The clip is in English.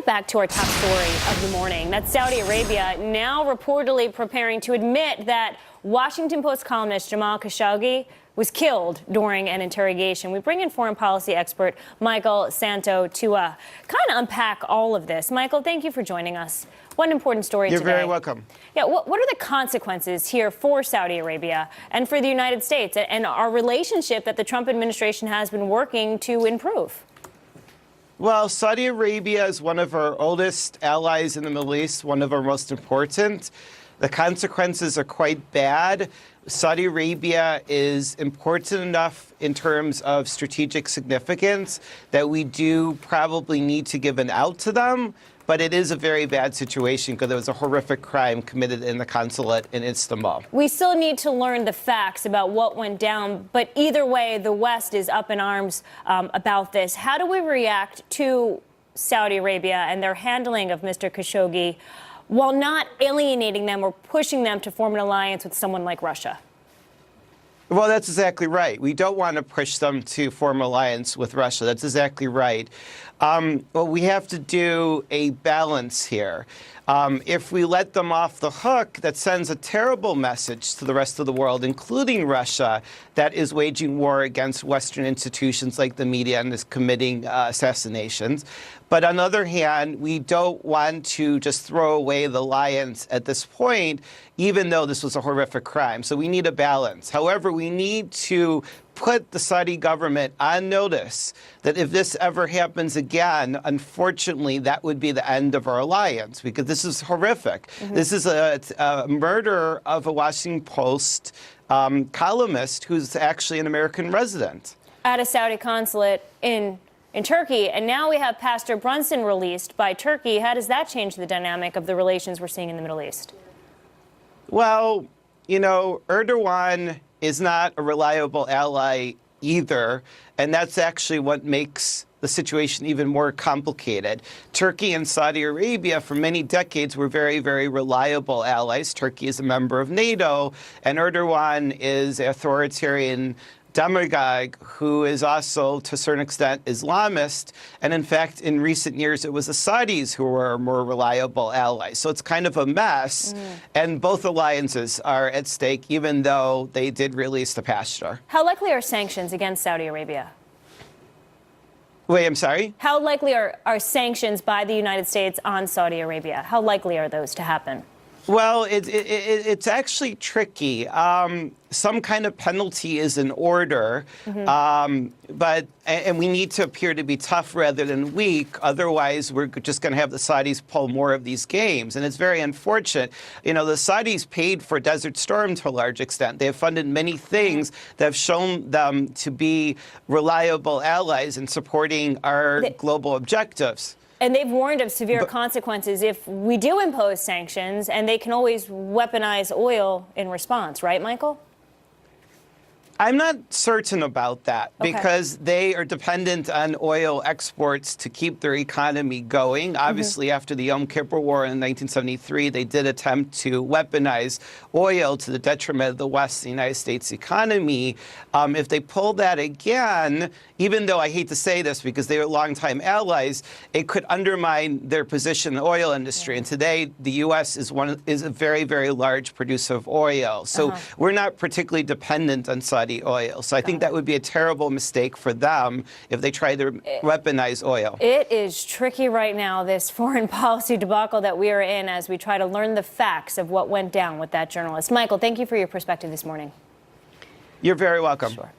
get back to our top story of the morning. That's Saudi Arabia now reportedly preparing to admit that Washington Post columnist Jamal Khashoggi was killed during an interrogation. We bring in foreign policy expert Michael Szanto to kind of unpack all of this. Michael, thank you for joining us. One important story today. You're very welcome. Yeah, what are the consequences here for Saudi Arabia and for the United States and our relationship that the Trump administration has been working to improve? Well, Saudi Arabia is one of our oldest allies in the Middle East, one of our most important. The consequences are quite bad. Saudi Arabia is important enough in terms of strategic significance that we do probably need to give an out to them. But it is a very bad situation because there was a horrific crime committed in the consulate in Istanbul. We still need to learn the facts about what went down. But either way, the West is up in arms about this. How do we react to Saudi Arabia and their handling of Mr. Khashoggi while not alienating them or pushing them to form an alliance with someone like Russia? Well, that's exactly right. We don't want to push them to form an alliance with Russia. That's exactly right. Well, we have to do a balance here. If we let them off the hook, that sends a terrible message to the rest of the world, including Russia, that is waging war against Western institutions like the media and is committing assassinations. But on the other hand, we don't want to just throw away the alliance at this point, even though this was a horrific crime. So we need a balance. However, we need to put the Saudi government on notice that if this ever happens again, unfortunately, that would be the end of our alliance, because this is horrific. Mm-hmm. This is a murder of a Washington Post columnist who's actually an American resident. At a Saudi consulate in Turkey, and now we have Pastor Brunson released by Turkey. How does that change the dynamic of the relations we're seeing in the Middle East? Well, you know, Erdogan is not a reliable ally either, and that's actually what makes the situation even more complicated. Turkey and Saudi Arabia for many decades were very, very reliable allies. Turkey is a member of NATO, and Erdogan is an authoritarian demagogue who is also, to a certain extent, Islamist. And in fact, in recent years, it was the Saudis who were more reliable allies. So it's kind of a mess. And both alliances are at stake, even though they did release the pastor. How likely are sanctions against Saudi Arabia? Wait, I'm sorry? How likely are sanctions by the United States on Saudi Arabia? How likely are those to happen? Well, it's actually tricky. Some kind of penalty is in order, and we need to appear to be tough rather than weak. Otherwise, we're just going to have the Saudis pull more of these games. And it's very unfortunate. You know, the Saudis paid for Desert Storm to a large extent. They have funded many things that have shown them to be reliable allies in supporting our global objectives. And they've warned of severe consequences if we do impose sanctions, and they can always weaponize oil in response, right, Michael? I'm not certain about that because they are dependent on oil exports to keep their economy going. Obviously, after the Yom Kippur War in 1973, they did attempt to weaponize oil to the detriment of the West, the United States economy. If they pull that again, even though I hate to say this because they are longtime allies, it could undermine their position in the oil industry. And today, the U.S. is a very, very large producer of oil. So we're not particularly dependent on Saudi oil. So I think that would be a terrible mistake for them if they try to weaponize oil. It is tricky right now, this foreign policy debacle that we are in, as we try to learn the facts of what went down with that journalist. Michael, thank you for your perspective this morning. You're very welcome. Sure.